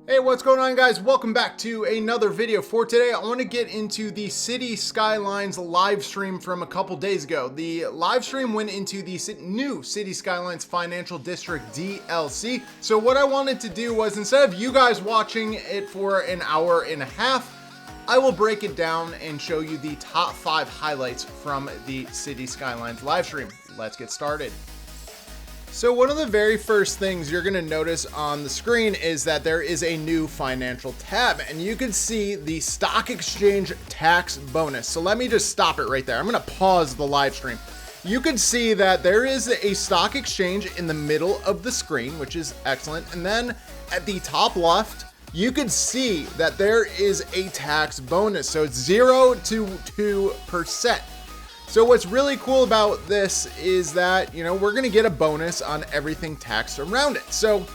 Hey, what's going on, guys? Welcome back to another video. For today, I want to get into the Cities Skylines live stream from a couple days ago. The live stream went into the new Cities Skylines Financial District DLC. So what I wanted to do was, instead of you guys watching it for an hour and a half, I will break it down and show you the top 5 highlights from the Cities Skylines live stream. Let's get started. So one of the very first things you're going to notice on the screen is that there is a new financial tab, and you can see the stock exchange tax bonus. So let me just stop it right there. I'm going to pause the live stream. You can see that there is a stock exchange in the middle of the screen, which is excellent. And then at the top left, you can see that there is a tax bonus. So it's 0 to 2%. So what's really cool about this is that, we're going to get a bonus on everything taxed around it. So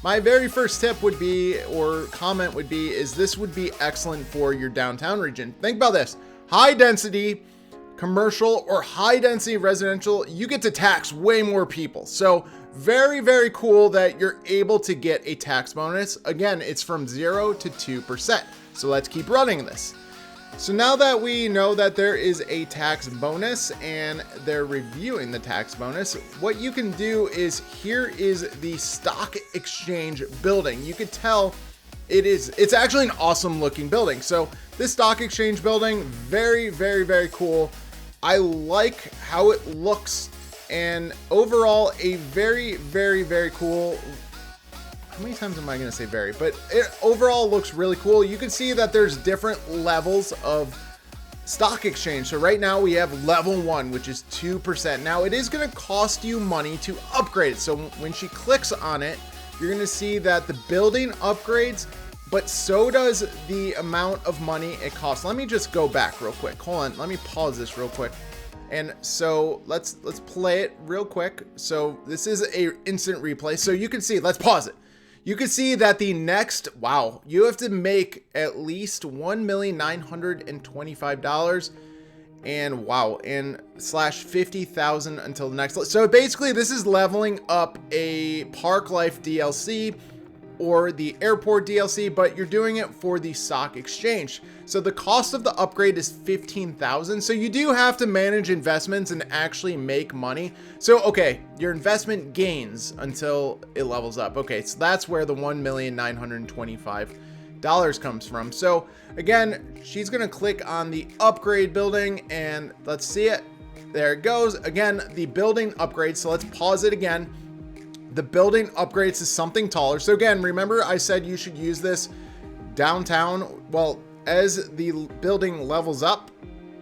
my very first tip would be, or comment would be, is this would be excellent for your downtown region. Think about this: high density commercial or high density residential, you get to tax way more people. So very, very cool that you're able to get a tax bonus. Again, it's from 0 to 2%. So let's keep running this. So now that we know that there is a tax bonus and they're reviewing the tax bonus, what you can do is, here is the stock exchange building. You could tell it's actually an awesome looking building. So this stock exchange building, very, very, very cool. I like how it looks, and overall a very, very, very cool. How many times am I going to say very? But it overall looks really cool. You can see that there's different levels of stock exchange. So right now we have level 1, which is 2%. Now it is going to cost you money to upgrade it. So when she clicks on it, you're going to see that the building upgrades, but so does the amount of money it costs. Let me just go back real quick. Hold on. Let me pause this real quick. And so let's play it real quick. So this is a instant replay. So you can see, let's pause it. You can see that the next, wow, you have to make at least $1,925 and wow, and slash 50,000 until the next. So basically this is leveling up a Park Life DLC or the airport DLC, but you're doing it for the stock exchange. So the cost of the upgrade is 15,000. So you do have to manage investments and actually make money. So, okay, your investment gains until it levels up. Okay, so that's where the $1,925 comes from. So again, she's gonna click on the upgrade building and let's see it. There it goes. Again, the building upgrades. So let's pause it again. The building upgrades to something taller. So again, remember I said you should use this downtown. Well, as the building levels up,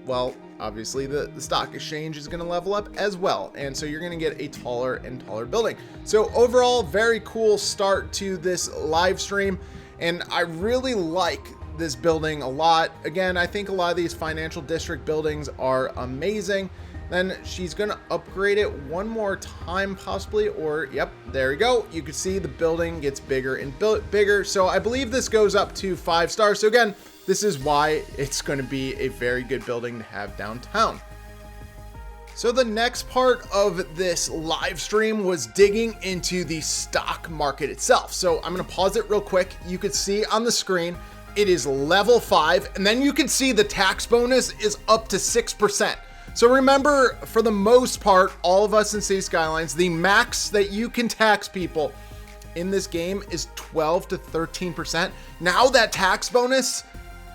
well, obviously the stock exchange is going to level up as well. And so you're going to get a taller and taller building. So overall, very cool start to this live stream. And I really like this building a lot. Again, I think a lot of these financial district buildings are amazing. Then she's going to upgrade it one more time possibly, or yep, there we go. You can see the building gets bigger and bigger. So I believe this goes up to 5 stars. So again, this is why it's going to be a very good building to have downtown. So the next part of this live stream was digging into the stock market itself. So I'm going to pause it real quick. You can see on the screen, it is level 5. And then you can see the tax bonus is up to 6%. So remember, for the most part, all of us in Cities Skylines, the max that you can tax people in this game is 12 to 13%. Now that tax bonus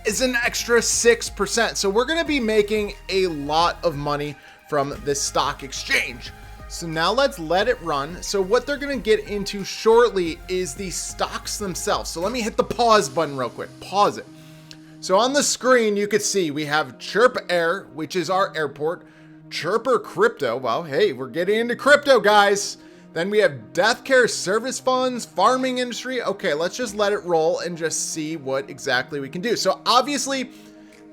is an extra 6%. So we're going to be making a lot of money from this stock exchange. So now let's let it run. So what they're going to get into shortly is the stocks themselves. So let me hit the pause button real quick. Pause it. So on the screen, you can see we have Chirp Air, which is our airport, Chirper Crypto. Well, hey, we're getting into crypto, guys. Then we have Death Care Service Funds, Farming Industry. Okay, let's just let it roll and just see what exactly we can do. So obviously,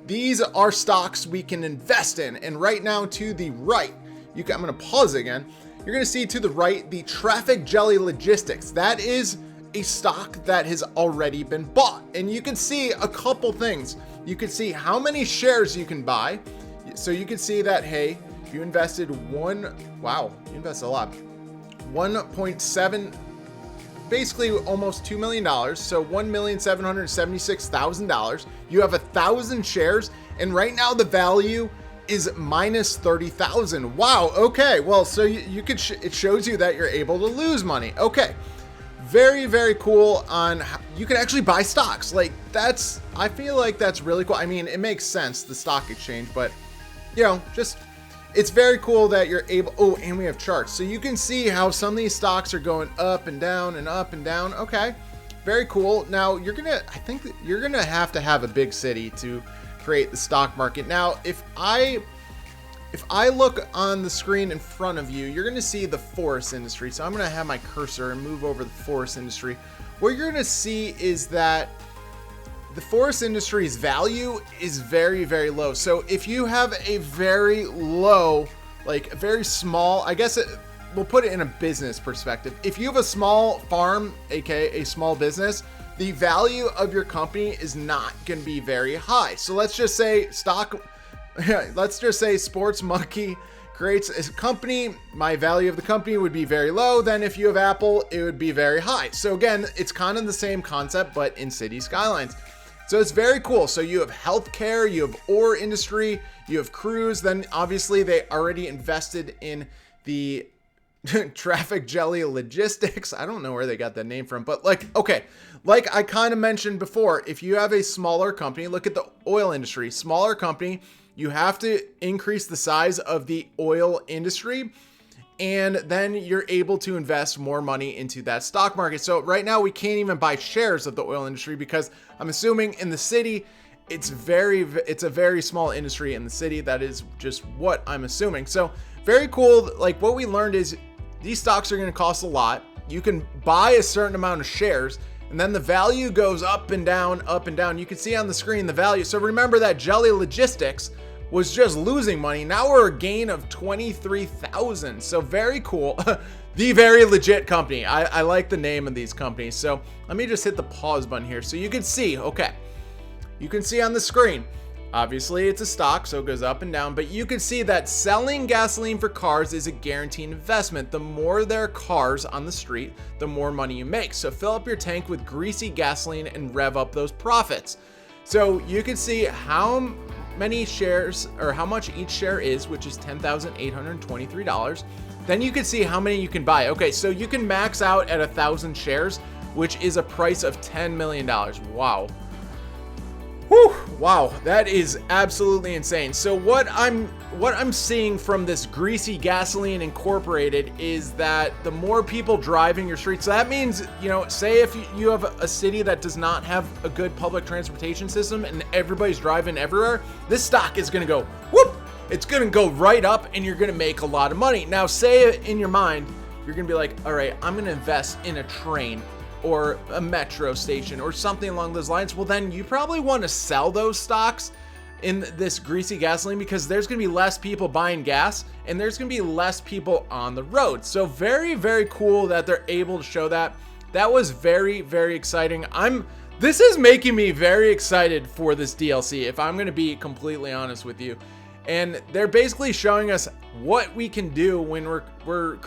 these are stocks we can invest in. And right now to the right, I'm going to pause again. You're going to see to the right, the Traffic Jelly Logistics. That is a stock that has already been bought, and you can see a couple things. You can see how many shares you can buy. So you can see that, hey, you invested you invested a lot, 1.7 basically almost $2 million. So $1,776,000. You have 1,000 shares, and right now the value is minus 30,000. Wow. Okay. Well, so you could, it shows you that you're able to lose money. Okay. Very, very cool on how you can actually buy stocks. Like I feel like that's really cool. I mean, it makes sense, the stock exchange, but you know, just, it's very cool that you're able, oh, and we have charts. So you can see how some of these stocks are going up and down and up and down. Okay. Very cool. Now I think that you're going to have a big city to create the stock market. Now, if I look on the screen in front of you, you're going to see the forest industry. So I'm going to have my cursor and move over the forest industry. What you're going to see is that the forest industry's value is very, very low. So if you have a very low, like a very small, I guess we'll put it in a business perspective. If you have a small farm, aka a small business, the value of your company is not going to be very high. So let's just say Sports Monkey creates a company. My value of the company would be very low. Then if you have Apple, it would be very high. So again, it's kind of the same concept, but in Cities Skylines. So it's very cool. So you have healthcare, you have ore industry, you have cruise. Then obviously they already invested in the traffic jelly logistics. I don't know where they got that name from, but like, okay. Like I kind of mentioned before, if you have a smaller company, look at the oil industry, smaller company, you have to increase the size of the oil industry, and then you're able to invest more money into that stock market. So right now we can't even buy shares of the oil industry because I'm assuming in the city, it's a very small industry in the city. That is just what I'm assuming. So very cool. Like what we learned is these stocks are going to cost a lot. You can buy a certain amount of shares, and then the value goes up and down, up and down. You can see on the screen the value. So remember that Jelly Logistics was just losing money. Now we're a gain of 23,000. So very cool. The very legit company. I like the name of these companies. So let me just hit the pause button here so you can see. Okay. You can see on the screen. Obviously, it's a stock, so it goes up and down, but you can see that selling gasoline for cars is a guaranteed investment. The more there are cars on the street, the more money you make. So fill up your tank with greasy gasoline and rev up those profits. So you can see how many shares or how much each share is, which is $10,823. Then you can see how many you can buy. Okay, so you can max out at 1,000 shares, which is a price of $10 million. Wow. Whew, wow, that is absolutely insane. So what I'm seeing from this Greasy Gasoline Incorporated is that the more people driving your streets, so that means, you know, say if you have a city that does not have a good public transportation system and everybody's driving everywhere, this stock is gonna go whoop, it's gonna go right up and you're gonna make a lot of money. Now say in your mind, you're gonna be like, all right, I'm gonna invest in a train or a metro station or something along those lines. Well, then you probably want to sell those stocks in this Greasy Gasoline because there's going to be less people buying gas and there's going to be less people on the road. So very, very cool that they're able to show that. That was very, very exciting. This is making me very excited for this DLC, if I'm going to be completely honest with you. And they're basically showing us what we can do when we're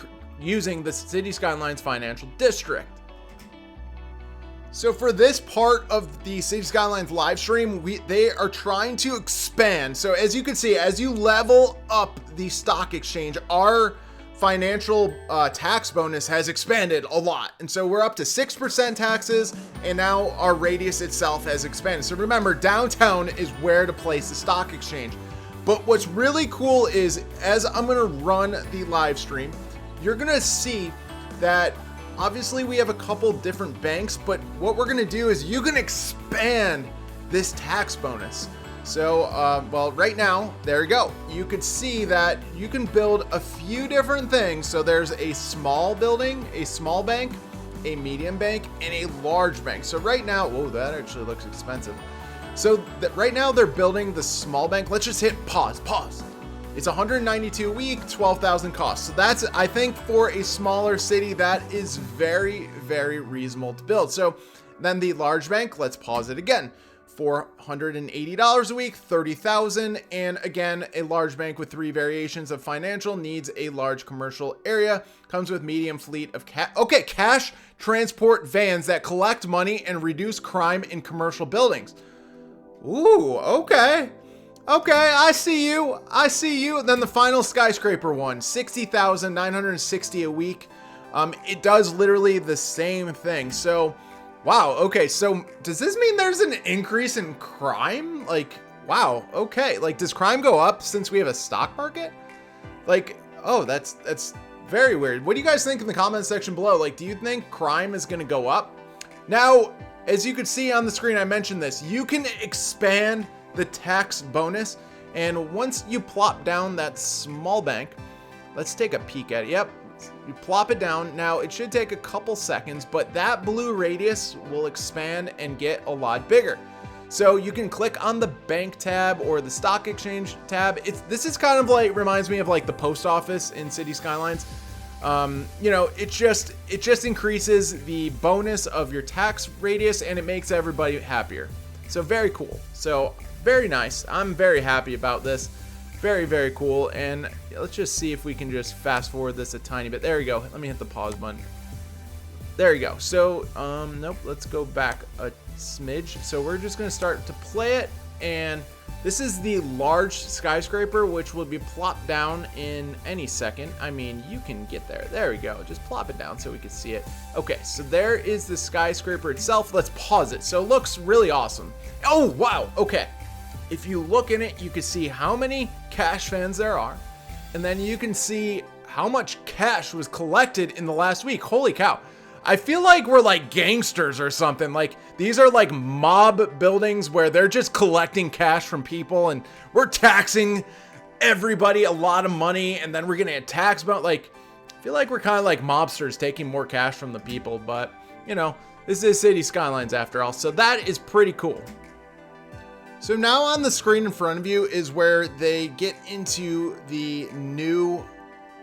using the Cities Skylines Financial District. So for this part of the Cities Skylines live stream, they are trying to expand. So as you can see, as you level up the stock exchange, our financial tax bonus has expanded a lot. And so we're up to 6% taxes, and now our radius itself has expanded. So remember, downtown is where to place the stock exchange. But what's really cool is, as I'm gonna run the live stream, you're gonna see that obviously we have a couple different banks, but what we're gonna do is you can expand this tax bonus. So, well, right now, there you go. You could see that you can build a few different things. So there's a small building, a small bank, a medium bank, and a large bank. So right now, whoa, that actually looks expensive. So right now they're building the small bank. Let's just hit pause. It's 192 a week, 12,000 costs. So that's, I think for a smaller city, that is very, very reasonable to build. So then the large bank, let's pause it again. $480 a week, 30,000. And again, a large bank with 3 variations of financial needs a large commercial area. Comes with medium fleet of cash transport vans that collect money and reduce crime in commercial buildings. Ooh, okay. Okay, I see you. I see you. Then the final skyscraper one, 60,960 a week. It does literally the same thing. So, wow. Okay, so does this mean there's an increase in crime? Like, wow. Okay, like does crime go up since we have a stock market? Like, oh, that's very weird. What do you guys think in the comment section below? Like, do you think crime is going to go up? Now, as you can see on the screen, I mentioned this. You can expand the tax bonus, and once you plop down that small bank, let's take a peek at it. Yep, you plop it down. Now it should take a couple seconds, but that blue radius will expand and get a lot bigger. So you can click on the bank tab or the stock exchange tab. This is kind of like, reminds me of like the post office in Cities Skylines. You know, it just increases the bonus of your tax radius, and it makes everybody happier. So very cool. So very nice. I'm very happy about this. Very, very cool. And let's just see if we can just fast forward this a tiny bit. There we go. Let me hit the pause button. There you go. So, nope, let's go back a smidge. So we're just going to start to play it. And this is the large skyscraper, which will be plopped down in any second. I mean, you can get there. There we go. Just plop it down so we can see it. Okay, so there is the skyscraper itself. Let's pause it. So it looks really awesome. Oh, wow. Okay. If you look in it, you can see how many cash fans there are. And then you can see how much cash was collected in the last week. Holy cow. I feel like we're like gangsters or something. Like these are like mob buildings where they're just collecting cash from people and we're taxing everybody a lot of money, and then we're getting a tax about, like, I feel like we're kind of like mobsters taking more cash from the people, but you know, this is Cities Skylines after all. So that is pretty cool. So now on the screen in front of you is where they get into the new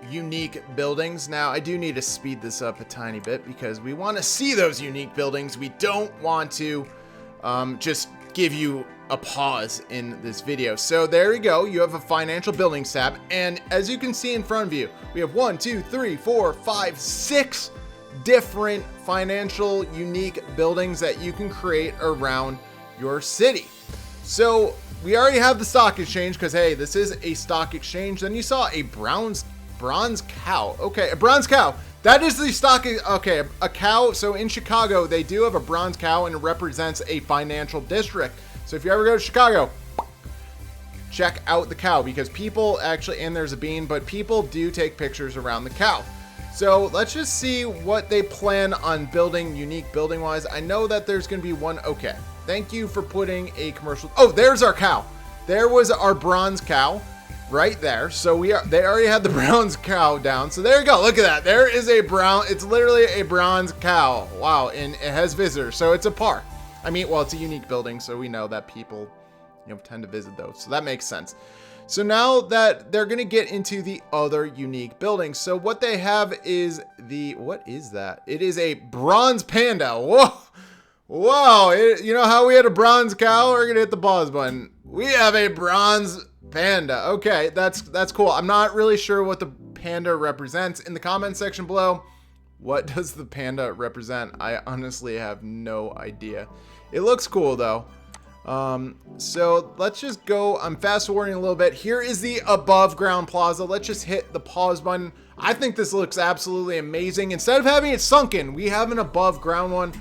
unique buildings. Now I do need to speed this up a tiny bit because we want to see those unique buildings. We don't want to just give you a pause in this video. So there we go. You have a financial buildings tab, and as you can see in front of you, we have 1, 2, 3, 4, 5, 6 different financial unique buildings that you can create around your city. So we already have the stock exchange because, hey, this is a stock exchange. Then you saw a bronze cow. Okay, a bronze cow. That is the stock. Okay, a cow. So in Chicago, they do have a bronze cow, and it represents a financial district. So if you ever go to Chicago, check out the cow, because people actually, and there's a bean, but people do take pictures around the cow. So let's just see what they plan on building unique building wise. I know that there's going to be one. Okay. Thank you for putting a commercial. Oh, there's our cow. There was our bronze cow right there. So they already had the bronze cow down. So there you go. Look at that. There is a it's literally a bronze cow. Wow. And it has visitors. So it's a park. I mean, well, it's a unique building. So we know that people, you know, tend to visit those. So that makes sense. So now that they're going to get into the other unique buildings. So what they have is what is that? It is a bronze panda. Whoa. Whoa, you know how we had a bronze cow? We're gonna hit the pause button. We have a bronze panda. Okay, that's cool. I'm not really sure what the panda represents. In the comment section below, what does the panda represent? I honestly have no idea. It looks cool though. So let's just go. I'm fast forwarding a little bit. Here is the above ground plaza. Let's just hit the pause button. I think this looks absolutely amazing. Instead of having it sunken, we have an above ground one.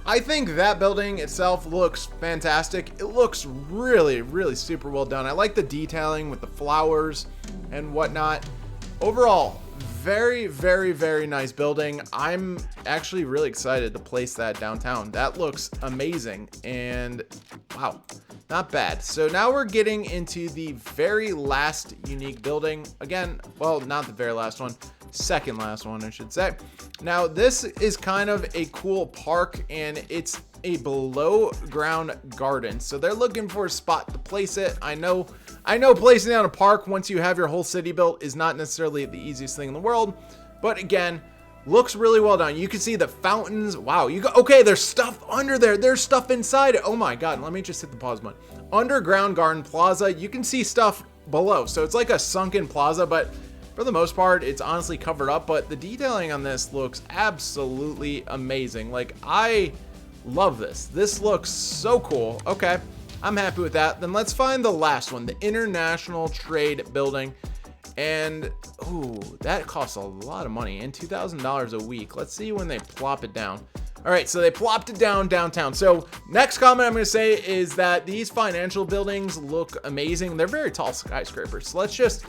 I think that building itself looks fantastic. It looks really, really super well done. I like the detailing with the flowers and whatnot. Overall, very, very, very nice building. I'm actually really excited to place that downtown. That looks amazing, and wow, not bad. So now we're getting into the very last unique building. Again, well, not the very last one. Second last one, I should say. Now this is kind of a cool park, and it's a below ground garden. So they're looking for a spot to place it. I know placing down a park once you have your whole city built is not necessarily the easiest thing in the world, but again, Looks really well done. You can see the fountains. Wow. Okay, there's stuff under there. There's stuff inside it. Oh my God. Let me just hit the pause button. Underground garden plaza. You can see stuff below. So it's like a sunken plaza, but for the most part, it's honestly covered up. But the detailing on this looks absolutely amazing. Like, I love this. This looks so cool. Okay, I'm happy with that. Then let's find the last one, the International Trade Building. And, ooh, that costs a lot of money, and $2,000 a week. Let's see when they plop it down. All right, so they plopped it down downtown. So next comment I'm gonna say is that these financial buildings look amazing. They're very tall skyscrapers. So let's just,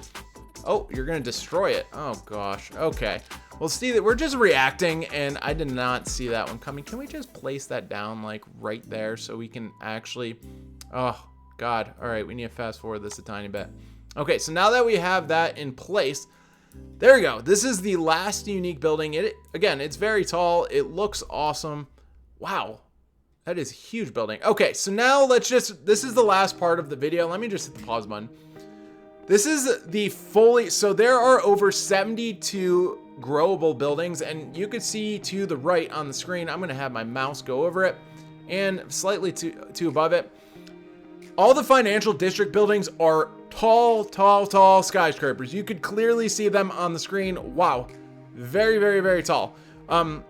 oh, you're gonna destroy it. Oh gosh, okay. Well, see that we're just reacting, and I did not see that one coming. Can we just place that down like right there so we can actually, oh God. All right, we need to fast forward this a tiny bit. Okay, so now that we have that in place, there we go. This is the last unique building. Again, it's very tall. It looks awesome. Wow, that is a huge building. Okay, so now this is the last part of the video. Let me just hit the pause button. This is the so there are over 72 growable buildings, and you can see to the right on the screen, I'm gonna have my mouse go over it, and slightly to above it. All the financial district buildings are tall skyscrapers. You could clearly see them on the screen. Wow, very tall.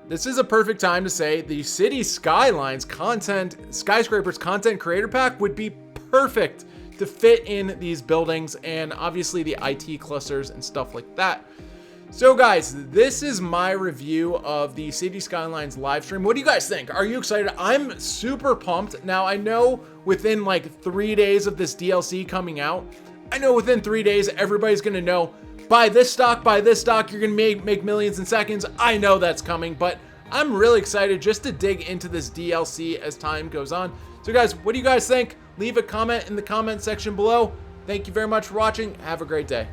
This is a perfect time to say the Cities Skylines skyscrapers content creator pack would be perfect to fit in these buildings, and obviously the IT clusters and stuff like that. So guys, this is my review of the Cities Skylines live stream. What do you guys think? Are you excited? I'm super pumped. Now, I know within like 3 days of this DLC coming out, I know within 3 days, everybody's gonna know, buy this stock, you're gonna make millions in seconds. I know that's coming, but I'm really excited just to dig into this DLC as time goes on. So guys, what do you guys think? Leave a comment in the comment section below. Thank you very much for watching. Have a great day.